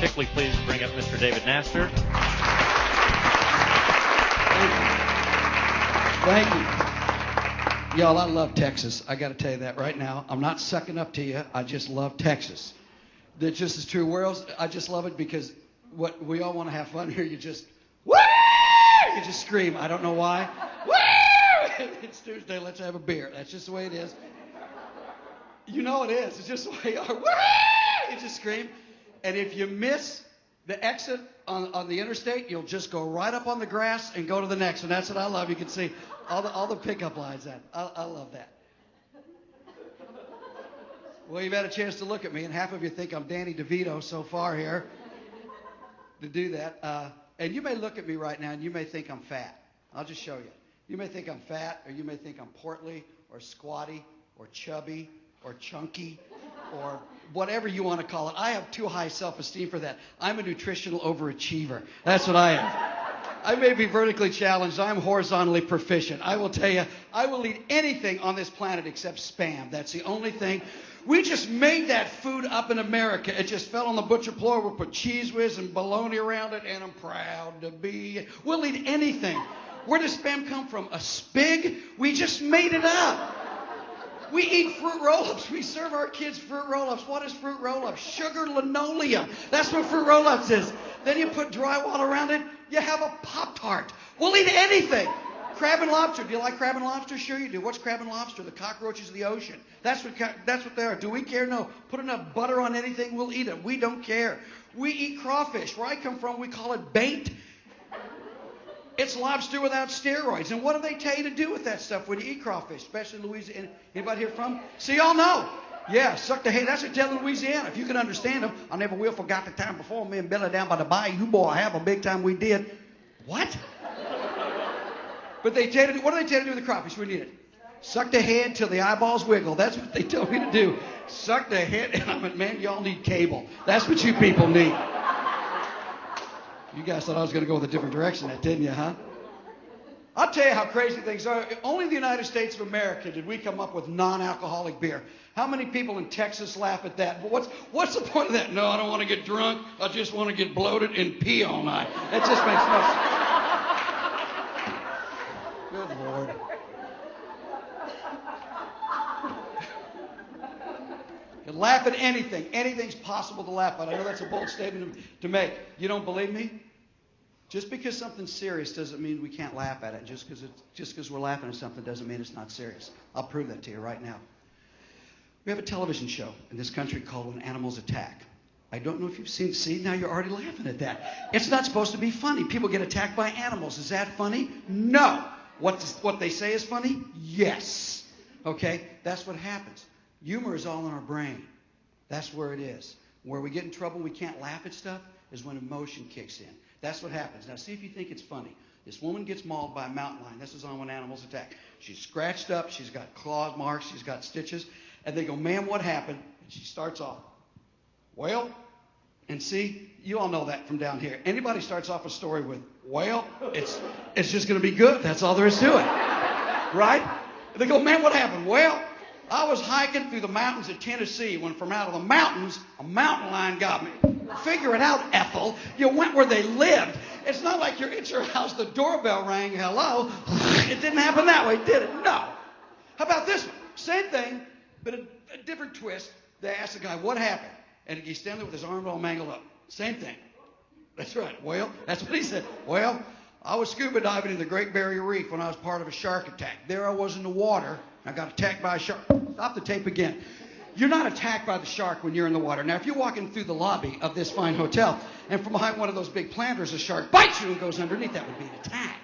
particularly pleased to bring up Mr. David Naster. Thank you. Y'all, I love Texas. I got to tell you that right now. I'm not sucking up to you. I just love Texas. That's just as true. Where else? I just love it because what we all want to have fun here. You just, woo! You just scream. I don't know why. Woo! It's Tuesday. Let's have a beer. That's just the way it is. You know it is. It's just the way you are. Woo! You just scream. And if you miss the exit on the interstate, you'll just go right up on the grass and go to the next one. That's what I love. You can see all the pickup lines. I love that. Well, you've had a chance to look at me, and half of you think I'm Danny DeVito so far here to do that. And you may look at me right now, and you may think I'm fat. I'll just show you. You may think I'm fat, or you may think I'm portly, or squatty, or chubby, or chunky, or whatever you want to call it. I have too high self-esteem for that. I'm a nutritional overachiever. That's what I am. I may be vertically challenged. I'm horizontally proficient. I will tell you, I will eat anything on this planet except Spam. That's the only thing. We just made that food up in America. It just fell on the butcher floor. We'll put cheese whiz and bologna around it, and I'm proud to be. We'll eat anything. Where does Spam come from? A spig? We just made it up. We eat fruit roll-ups. We serve our kids fruit roll-ups. What is fruit roll-ups? Sugar linoleum. That's what fruit roll-ups is. Then you put drywall around it. You have a Pop-Tart. We'll eat anything. Crab and lobster. Do you like crab and lobster? Sure you do. What's crab and lobster? The cockroaches of the ocean. That's what they are. Do we care? No. Put enough butter on anything, we'll eat it. We don't care. We eat crawfish. Where I come from, we call it bait. It's lobster without steroids. And what do they tell you to do with that stuff when you eat crawfish, especially in Louisiana? Anybody here from? See, y'all know. Yeah, suck the hay. That's what they tell in Louisiana. If you can understand them, I never will forgot the time before me and Billy down by the bayou. Boy, I have a big time we did. What? But they tell you, what do they tell you to do with the crawfish when you eat it? Suck the head till the eyeballs wiggle. That's what they tell me to do. Suck the head. And I went, man, y'all need cable. That's what you people need. You guys thought I was going to go with a different direction, didn't you, huh? I'll tell you how crazy things are. Only in the United States of America did we come up with non-alcoholic beer. How many people in Texas laugh at that? But what's the point of that? No, I don't want to get drunk. I just want to get bloated and pee all night. That just makes no sense. Good Lord. You can laugh at anything. Anything's possible to laugh at. I know that's a bold statement to make. You don't believe me? Just because something's serious doesn't mean we can't laugh at it. Just because we're laughing at something doesn't mean it's not serious. I'll prove that to you right now. We have a television show in this country called When Animals Attack. I don't know if you've seen. See, now you're already laughing at that. It's not supposed to be funny. People get attacked by animals. Is that funny? No. What they say is funny? Yes. Okay? That's what happens. Humor is all in our brain. That's where it is. Where we get in trouble and we can't laugh at stuff is when emotion kicks in. That's what happens. Now, see if you think it's funny. This woman gets mauled by a mountain lion. This is on When Animals Attack. She's scratched up. She's got claw marks. She's got stitches. And they go, ma'am, what happened? And she starts off, well, and see, you all know that from down here. Anybody starts off a story with, well, it's just going to be good. That's all there is to it. Right? And they go, ma'am, what happened? Well, I was hiking through the mountains of Tennessee when from out of the mountains, a mountain lion got me. Figure it out, Ethel. You went where they lived. It's not like you're at your house, the doorbell rang, hello. It didn't happen that way, did it? No. How about this one? Same thing, but a different twist. They asked the guy, what happened? And he's standing there with his arm all mangled up. Same thing. That's right. Well, that's what he said. Well, I was scuba diving in the Great Barrier Reef when I was part of a shark attack. There I was in the water. I got attacked by a shark. Stop the tape again. You're not attacked by the shark when you're in the water. Now, if you're walking through the lobby of this fine hotel and from behind one of those big planters, a shark bites you and goes underneath, that would be an attack.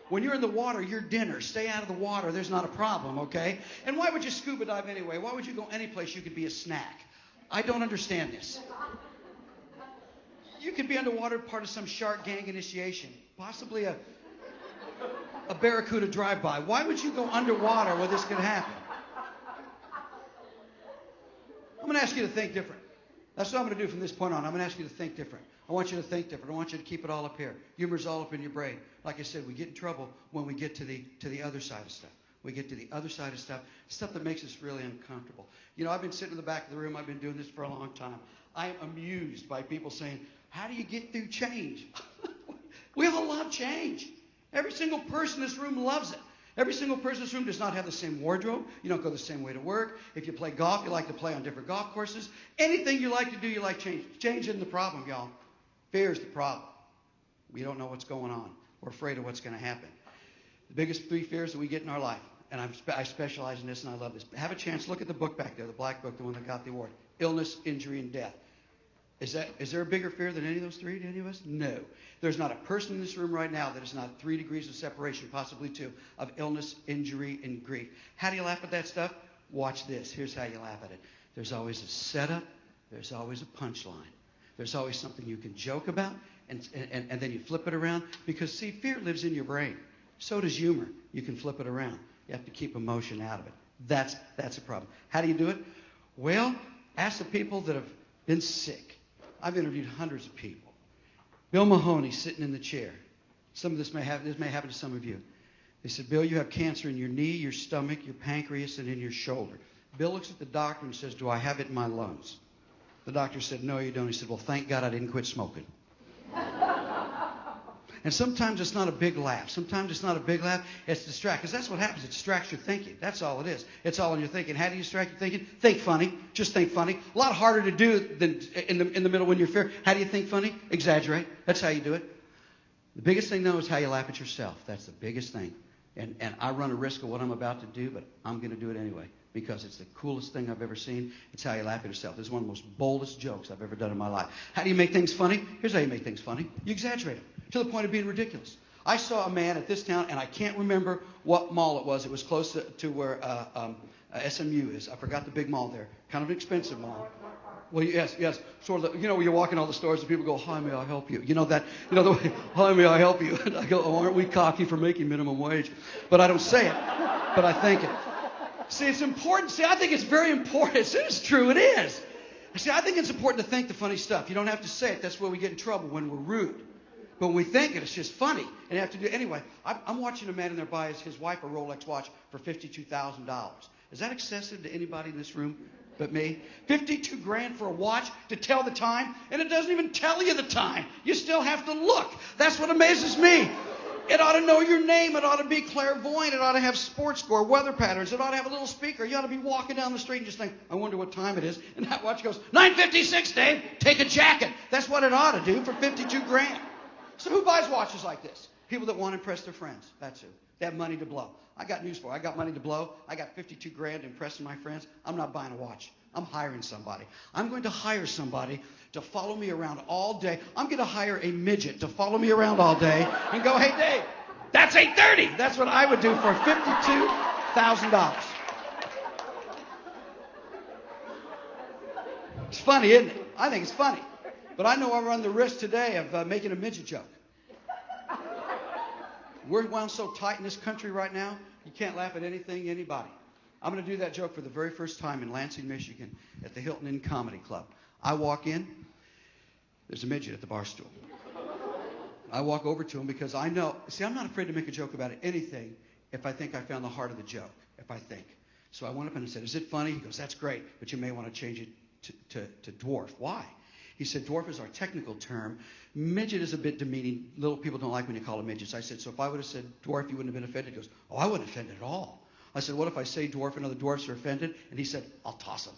When you're in the water, you're dinner. Stay out of the water. There's not a problem, okay? And why would you scuba dive anyway? Why would you go any place you could be a snack? I don't understand this. You could be underwater part of some shark gang initiation, possibly a barracuda drive-by. Why would you go underwater where this could happen? I'm going to ask you to think different. That's what I'm going to do from this point on. I'm going to ask you to think different. I want you to think different. I want you to keep it all up here. Humor's all up in your brain. Like I said, we get in trouble when we get to the other side of stuff. We get to the other side of stuff that makes us really uncomfortable. You know, I've been sitting in the back of the room. I've been doing this for a long time. I am amused by people saying, how do you get through change? We all love change. Every single person in this room loves it. Every single person in this room does not have the same wardrobe. You don't go the same way to work. If you play golf, you like to play on different golf courses. Anything you like to do, you like change. Change isn't the problem, y'all. Fear is the problem. We don't know what's going on. We're afraid of what's going to happen. The biggest 3 fears that we get in our life, and I specialize in this and I love this. Have a chance, look at the book back there, the black book, the one that got the award. Illness, injury, and death. Is there a bigger fear than any of those 3 to any of us? No. There's not a person in this room right now that is not 3 degrees of separation, possibly 2, of illness, injury, and grief. How do you laugh at that stuff? Watch this. Here's how you laugh at it. There's always a setup. There's always a punchline. There's always something you can joke about, and then you flip it around. Because, see, fear lives in your brain. So does humor. You can flip it around. You have to keep emotion out of it. That's a problem. How do you do it? Well, ask the people that have been sick. I've interviewed hundreds of people. Bill Mahoney sitting in the chair. Some of this may happen to some of you. They said, Bill, you have cancer in your knee, your stomach, your pancreas, and in your shoulder. Bill looks at the doctor and says, do I have it in my lungs? The doctor said, no, you don't. He said, well, thank God I didn't quit smoking. And sometimes it's not a big laugh. Sometimes it's not a big laugh. It's distract. Because that's what happens. It distracts your thinking. That's all it is. It's all in your thinking. How do you distract your thinking? Think funny. Just think funny. A lot harder to do than in the middle when you're fear. How do you think funny? Exaggerate. That's how you do it. The biggest thing, though, is how you laugh at yourself. That's the biggest thing. And I run a risk of what I'm about to do, but I'm going to do it anyway. Because it's the coolest thing I've ever seen. It's how you laugh at yourself. This is one of the most boldest jokes I've ever done in my life. How do you make things funny? Here's how you make things funny. You exaggerate them to the point of being ridiculous. I saw a man at this town, and I can't remember what mall it was. It was close to where SMU is. I forgot the big mall there. Kind of an expensive mall. Well, yes. Sort of, where you walk in all the stores and people go, hi, may I help you? The way, hi, may I help you? And I go, oh, aren't we cocky for making minimum wage? But I don't say it, but I think it. See, it's important. See, I think it's very important. It's true, it is. See, I think it's important to think the funny stuff. You don't have to say it. That's where we get in trouble, when we're rude. But when we think it, it's just funny. And you have to do it. Anyway, I'm watching a man in there buy his wife a Rolex watch for $52,000. Is that excessive to anybody in this room but me? $52,000 for a watch to tell the time, and it doesn't even tell you the time. You still have to look. That's what amazes me. It ought to know your name. It ought to be clairvoyant. It ought to have sports score, weather patterns. It ought to have a little speaker. You ought to be walking down the street and just think, I wonder what time it is. And that watch goes, 9:56, Dave. Take a jacket. That's what it ought to do for $52,000. So who buys watches like this? People that want to impress their friends. That's who. They have money to blow. I got news for you. I got money to blow. I got $52,000 impressing my friends. I'm not buying a watch. I'm hiring somebody. I'm going to hire somebody to follow me around all day. I'm going to hire a midget to follow me around all day and go, hey, Dave, that's 8:30. That's what I would do for $52,000. It's funny, isn't it? I think it's funny. But I know I run the risk today of making a midget joke. We're wound so tight in this country right now, you can't laugh at anything, anybody. I'm going to do that joke for the very first time in Lansing, Michigan, at the Hilton Inn Comedy Club. I walk in, there's a midget at the bar stool. I walk over to him because I know, see, I'm not afraid to make a joke about anything if I think I found the heart of the joke, if I think. So I went up and I said, is it funny? He goes, that's great, but you may want to change it to dwarf. Why? He said, dwarf is our technical term. Midget is a bit demeaning. Little people don't like when you call them midgets. I said, so if I would have said dwarf, you wouldn't have been offended? He goes, oh, I wasn't offended at all. I said, what if I say dwarf and other dwarfs are offended? And he said, I'll toss them.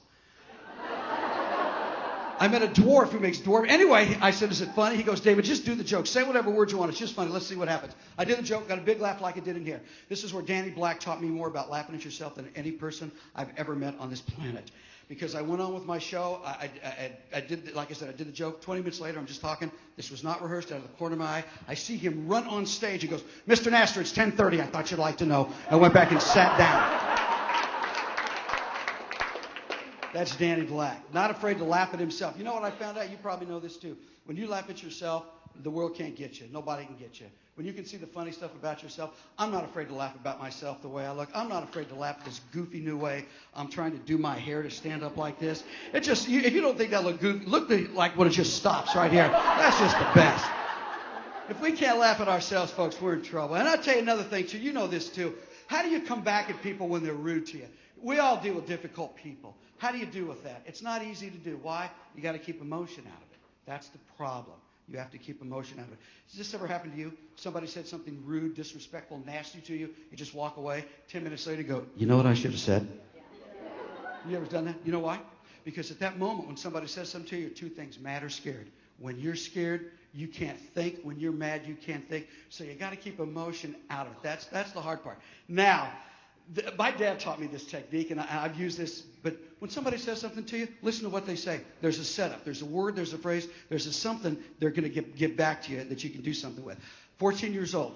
I met a dwarf who makes dwarf. Anyway, I said, is it funny? He goes, David, just do the joke. Say whatever words you want. It's just funny. Let's see what happens. I did the joke, got a big laugh like I did in here. This is where Danny Black taught me more about laughing at yourself than any person I've ever met on this planet. Because I went on with my show. I did, like I said, I did the joke. 20 minutes later, I'm just talking. This was not rehearsed. Out of the corner of my eye, I see him run on stage. He goes, Mr. Naster, it's 10:30. I thought you'd like to know. I went back and sat down. That's Danny Black. Not afraid to laugh at himself. You know what I found out? You probably know this too. When you laugh at yourself, the world can't get you. Nobody can get you. When you can see the funny stuff about yourself, I'm not afraid to laugh about myself the way I look. I'm not afraid to laugh this goofy new way I'm trying to do my hair to stand up like this. It just, if you don't think that look goofy, look like when it just stops right here. That's just the best. If we can't laugh at ourselves, folks, we're in trouble. And I'll tell you another thing, too. You know this, too. How do you come back at people when they're rude to you? We all deal with difficult people. How do you deal with that? It's not easy to do. Why? You got to keep emotion out of it. That's the problem. You have to keep emotion out of it. Has this ever happened to you? Somebody said something rude, disrespectful, nasty to you. You just walk away. 10 minutes later, you go, you know what I should have said? You ever done that? You know why? Because at that moment, when somebody says something to you, two things: mad or scared. When you're scared, you can't think. When you're mad, you can't think. So you got to keep emotion out of it. That's the hard part. Now, my dad taught me this technique, and I've used this. But when somebody says something to you, listen to what they say. There's a setup. There's a word. There's a phrase. There's a something they're going to give back to you that you can do something with. 14 years old.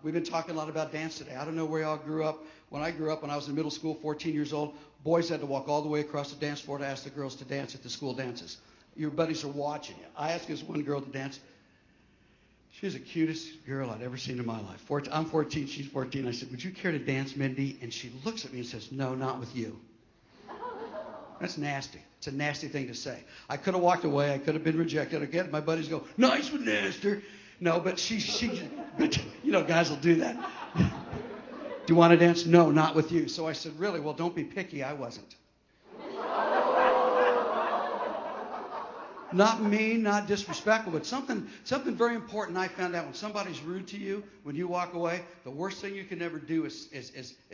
We've been talking a lot about dance today. I don't know where y'all grew up. When I grew up, when I was in middle school, 14 years old, boys had to walk all the way across the dance floor to ask the girls to dance at the school dances. Your buddies are watching you. I asked this one girl to dance. She's the cutest girl I'd ever seen in my life. I'm 14. She's 14. I said, would you care to dance, Mindy? And she looks at me and says, no, not with you. That's nasty. It's a nasty thing to say. I could have walked away. I could have been rejected. Again, my buddies go, nice with Naster. No, but but you know, guys will do that. Do you want to dance? No, not with you. So I said, really? Well, don't be picky. I wasn't. Not mean, not disrespectful, but something very important I found out. When somebody's rude to you, when you walk away, the worst thing you can ever do is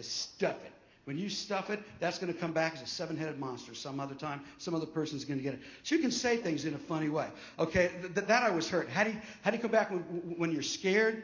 stuff it. When you stuff it, that's going to come back as a seven-headed monster some other time. Some other person's going to get it. So you can say things in a funny way. Okay, that I was hurt. How do you come back when you're scared?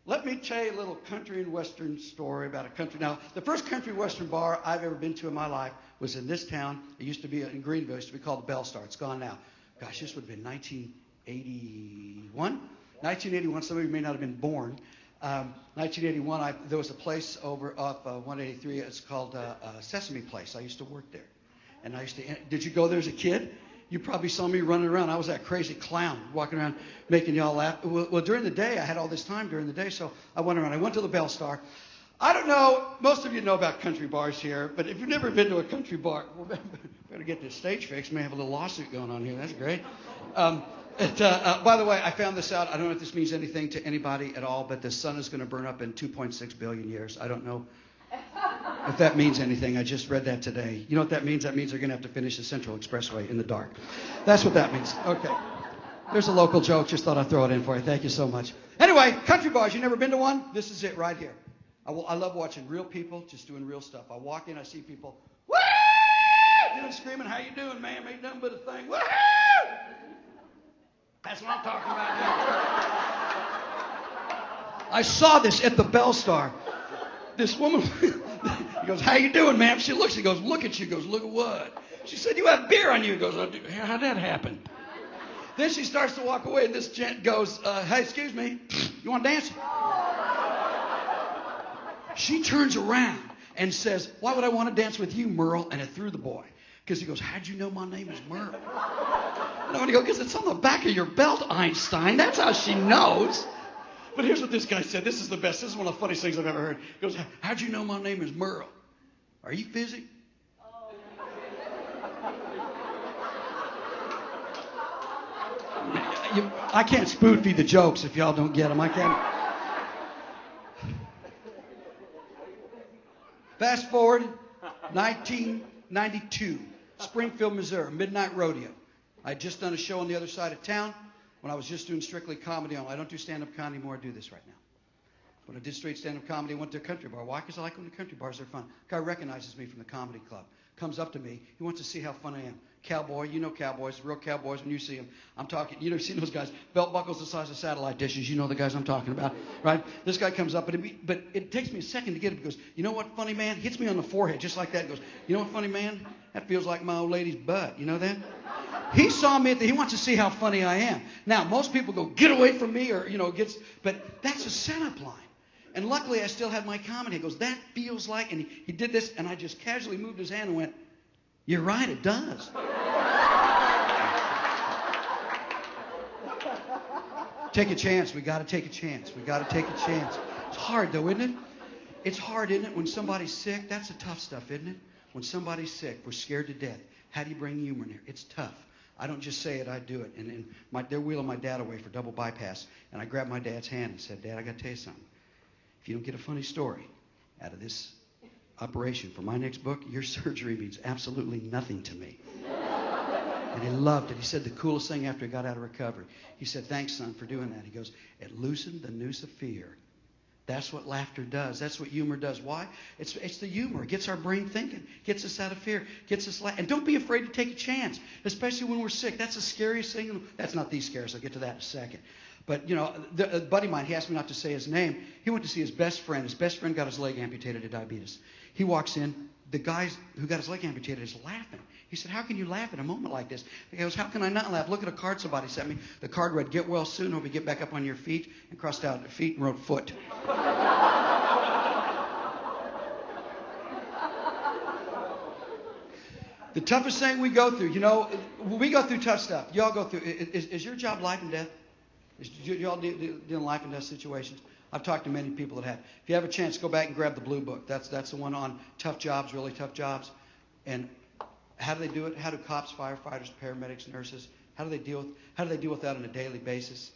Let me tell you a little country and western story about a country. Now, the first country western bar I've ever been to in my life was in this town. It used to be in Greenville. It used to be called the Bell Star. It's gone now. Gosh, this would have been 1981. 1981. Some of you may not have been born. 1981. There was a place over off 183. It's called Sesame Place. I used to work there, and I used to. Did you go there as a kid? You probably saw me running around. I was that crazy clown walking around making y'all laugh. Well, during the day, I had all this time during the day, so I went around. I went to the Bell Star. I don't know. Most of you know about country bars here, but if you've never been to a country bar, well, better get this stage fixed. May have a little lawsuit going on here. That's great. By the way, I found this out. I don't know if this means anything to anybody at all, but the sun is going to burn up in 2.6 billion years. I don't know if that means anything. I just read that today. You know what that means? That means they're going to have to finish the Central Expressway in the dark. That's what that means. Okay. There's a local joke. Just thought I'd throw it in for you. Thank you so much. Anyway, country bars. You never been to one? This is it right here. I love watching real people just doing real stuff. I walk in, I see people, woo! Doing screaming, how you doing, ma'am? Ain't nothing but a thing. Woo! That's what I'm talking about now. I saw this at the Bell Star. This woman, he goes, how you doing, ma'am? She looks, he goes, look at you. He goes, look at what? She said, you have beer on you. He goes, how'd that happen? Then she starts to walk away, and this gent goes, hey, excuse me, you want to dance? She turns around and says, why would I want to dance with you, Merle? And it threw the boy. Because he goes, how'd you know my name is Merle? And I go, because it's on the back of your belt, Einstein. That's how she knows. But here's what this guy said. This is the best. This is one of the funniest things I've ever heard. He goes, how'd you know my name is Merle? Are you busy? I can't spoon feed the jokes if y'all don't get them. I can't. Fast forward, 1992, Springfield, Missouri, Midnight Rodeo. I had just done a show on the other side of town when I was just doing strictly comedy. I don't do stand-up comedy anymore. I do this right now. When I did straight stand-up comedy, I went to a country bar. Why? Because I like going to country bars. They're fun. A guy recognizes me from the comedy club. Comes up to me. He wants to see how fun I am. Cowboy, you know cowboys, real cowboys when you see them. I'm talking, you know, you've seen those guys, belt buckles the size of satellite dishes. You know the guys I'm talking about, right? This guy comes up, but it takes me a second to get it. He goes, you know what, funny man? Hits me on the forehead just like that. He goes, you know what, funny man? That feels like my old lady's butt. You know that? He saw me, he wants to see how funny I am. Now, most people go, get away from me, or, you know, but that's a setup line. And luckily, I still had my comedy. He goes, that feels like, and he did this, and I just casually moved his hand and went, you're right, it does. Take a chance. We got to take a chance. We got to take a chance. It's hard, though, isn't it? It's hard, isn't it? When somebody's sick, that's the tough stuff, isn't it? When somebody's sick, we're scared to death. How do you bring humor in there? It's tough. I don't just say it, I do it. And they're wheeling my dad away for double bypass. And I grabbed my dad's hand and said, Dad, I got to tell you something. If you don't get a funny story, out of this operation for my next book, your surgery means absolutely nothing to me. And he loved it. He said the coolest thing after he got out of recovery. He said, thanks, son, for doing that. He goes, it loosened the noose of fear. That's what laughter does. That's what humor does. Why? It's the humor. It gets our brain thinking. Gets us out of fear. Gets us laughing. And don't be afraid to take a chance, especially when we're sick. That's the scariest thing. That's not the scariest. I'll get to that in a second. But, a buddy of mine, he asked me not to say his name. He went to see his best friend. His best friend got his leg amputated of diabetes. He walks in. The guy who got his leg amputated is laughing. He said, how can you laugh at a moment like this? He goes, how can I not laugh? Look at a card somebody sent me. The card read, get well soon. Hope you get back up on your feet. And crossed out feet and wrote foot. The toughest thing we go through, we go through tough stuff. Y'all go through. Is your job life and death? Y'all dealing life and death situations? I've talked to many people that have. If you have a chance, go back and grab the blue book. That's the one on tough jobs, really tough jobs. And how do they do it? How do cops, firefighters, paramedics, nurses, how do they deal with that on a daily basis?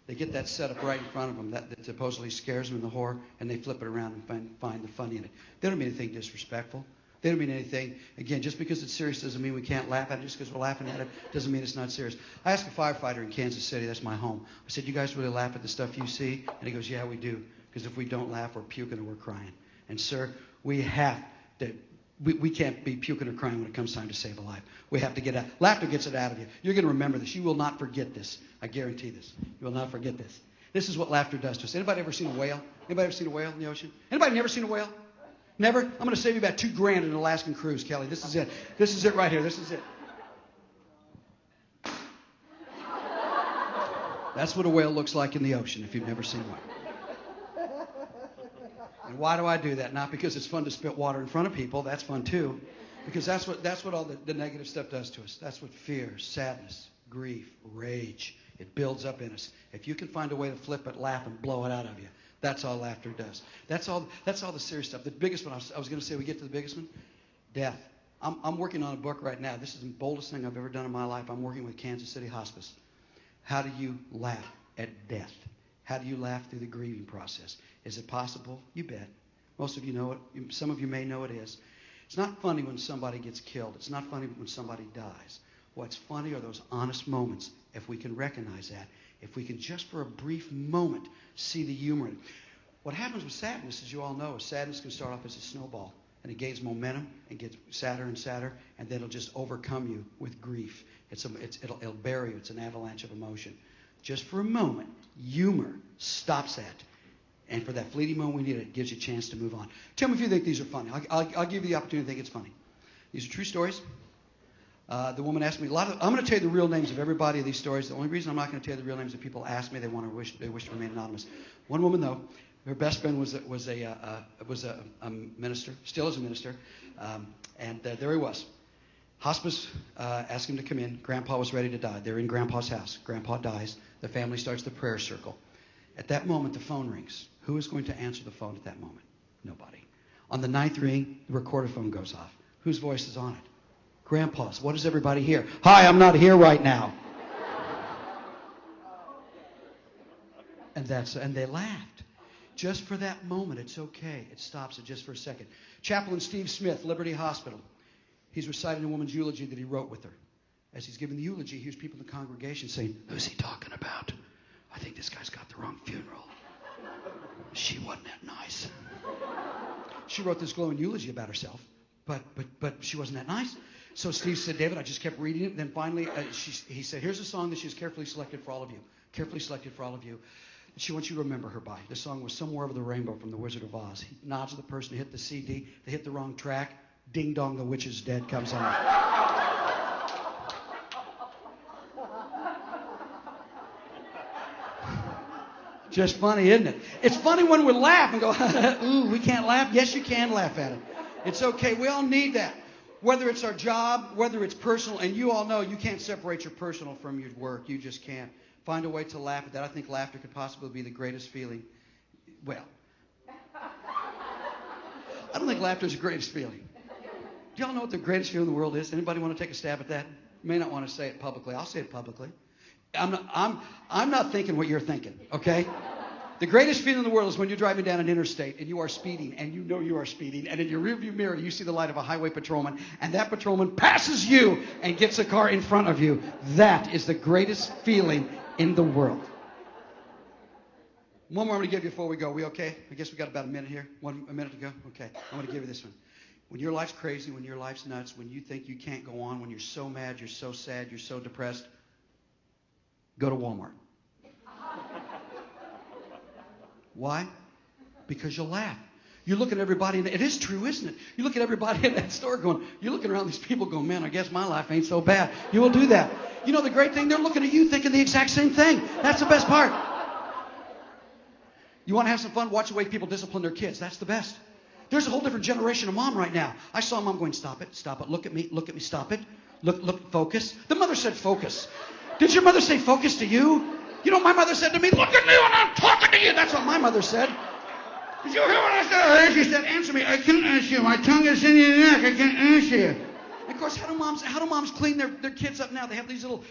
They get that set up right in front of them that supposedly scares them in the horror, and they flip it around and find the funny in it. They don't mean anything disrespectful. They don't mean anything. Again, just because it's serious doesn't mean we can't laugh at it. Just because we're laughing at it doesn't mean it's not serious. I asked a firefighter in Kansas City, that's my home. I said, you guys really laugh at the stuff you see? And he goes, yeah, we do. Because if we don't laugh, we're puking or we're crying. And, sir, we have to. We can't be puking or crying when it comes time to save a life. We have to get out. Laughter gets it out of you. You're going to remember this. You will not forget this. I guarantee this. You will not forget this. This is what laughter does to us. Anybody ever seen a whale? Anybody ever seen a whale in the ocean? Anybody never seen a whale? Never? I'm going to save you about $2,000 in an Alaskan cruise, Kelly. This is it. This is it right here. This is it. That's what a whale looks like in the ocean if you've never seen one. And why do I do that? Not because it's fun to spit water in front of people. That's fun too. Because that's what all the negative stuff does to us. That's what fear, sadness, grief, rage, it builds up in us. If you can find a way to flip it, laugh, and blow it out of you, that's all laughter does. That's all the serious stuff. The biggest one, I was going to say, we get to the biggest one, death. I'm working on a book right now. This is the boldest thing I've ever done in my life. I'm working with Kansas City Hospice. How do you laugh at death? How do you laugh through the grieving process? Is it possible? You bet. Most of you know it. Some of you may know it is. It's not funny when somebody gets killed. It's not funny when somebody dies. What's funny are those honest moments, if we can recognize that. If we can just for a brief moment see the humor in it. What happens with sadness, as you all know, is sadness can start off as a snowball. And it gains momentum and gets sadder and sadder. And then it'll just overcome you with grief. It'll bury you. It's an avalanche of emotion. Just for a moment, humor stops that. And for that fleeting moment we need it gives you a chance to move on. Tell me if you think these are funny. I'll give you the opportunity to think it's funny. These are true stories. The woman asked me I'm going to tell you the real names of everybody of these stories. The only reason I'm not going to tell you the real names is people ask me. They wish to remain anonymous. One woman, though, her best friend was a minister, still is a minister. And there he was. Hospice asked him to come in. Grandpa was ready to die. They're in Grandpa's house. Grandpa dies. The family starts the prayer circle. At that moment, the phone rings. Who is going to answer the phone at that moment? Nobody. On the 9th ring, the recorder phone goes off. Whose voice is on it? Grandpa's. What does everybody hear? Hi, I'm not here right now. And they laughed. Just for that moment, it's okay. It stops it just for a second. Chaplain Steve Smith, Liberty Hospital. He's reciting a woman's eulogy that he wrote with her. As he's giving the eulogy, here's people in the congregation saying, who's he talking about? I think this guy's got the wrong funeral. She wasn't that nice. She wrote this glowing eulogy about herself, but she wasn't that nice. So Steve said, David, I just kept reading it. Then finally, he said, here's a song that she's carefully selected for all of you. Carefully selected for all of you. She wants you to remember her by. The song was Somewhere Over the Rainbow from The Wizard of Oz. He nods to the person who hit the CD. They hit the wrong track. Ding Dong, the Witch is Dead comes on. Just funny, isn't it? It's funny when we laugh and go, ooh, we can't laugh. Yes, you can laugh at it. It's okay. We all need that. Whether it's our job, whether it's personal, and you all know you can't separate your personal from your work. You just can't. Find a way to laugh at that. I think laughter could possibly be the greatest feeling. Well, I don't think laughter is the greatest feeling. Do y'all know what the greatest feeling in the world is? Anybody want to take a stab at that? You may not want to say it publicly. I'll say it publicly. I'm not thinking what you're thinking, okay? The greatest feeling in the world is when you're driving down an interstate and you are speeding and you know you are speeding, and in your rearview mirror you see the light of a highway patrolman, and that patrolman passes you and gets a car in front of you. That is the greatest feeling in the world. One more I'm going to give you before we go. We okay? I guess we got about a minute here. A minute to go? Okay. I'm going to give you this one. When your life's crazy, when your life's nuts, when you think you can't go on, when you're so mad, you're so sad, you're so depressed, go to Walmart. Why? Because you'll laugh. You're looking at everybody, and it is true, isn't it? You look at everybody in that store going, you're looking around these people going, man, I guess my life ain't so bad. You will do that. You know the great thing? They're looking at you thinking the exact same thing. That's the best part. You want to have some fun? Watch the way people discipline their kids. That's the best. There's a whole different generation of mom right now. I saw mom going, stop it, look at me, stop it. Look, focus. The mother said focus. Did your mother say focus to you? You know, my mother said to me, look at me when I'm talking to you. That's what my mother said. Did you hear what I said? She said, answer me. I can't answer you. My tongue is in your neck. I can't answer you. And of course, how do moms clean their kids up now? They have these little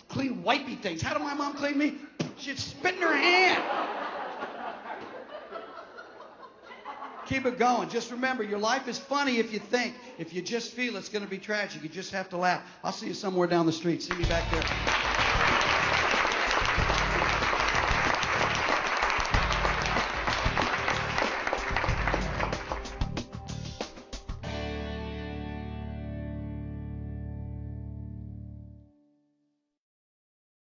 clean wipey things. How did my mom clean me? She'd spit in her hand. Keep it going. Just remember, your life is funny if you think. If you just feel it's going to be tragic, you just have to laugh. I'll see you somewhere down the street. See me back there.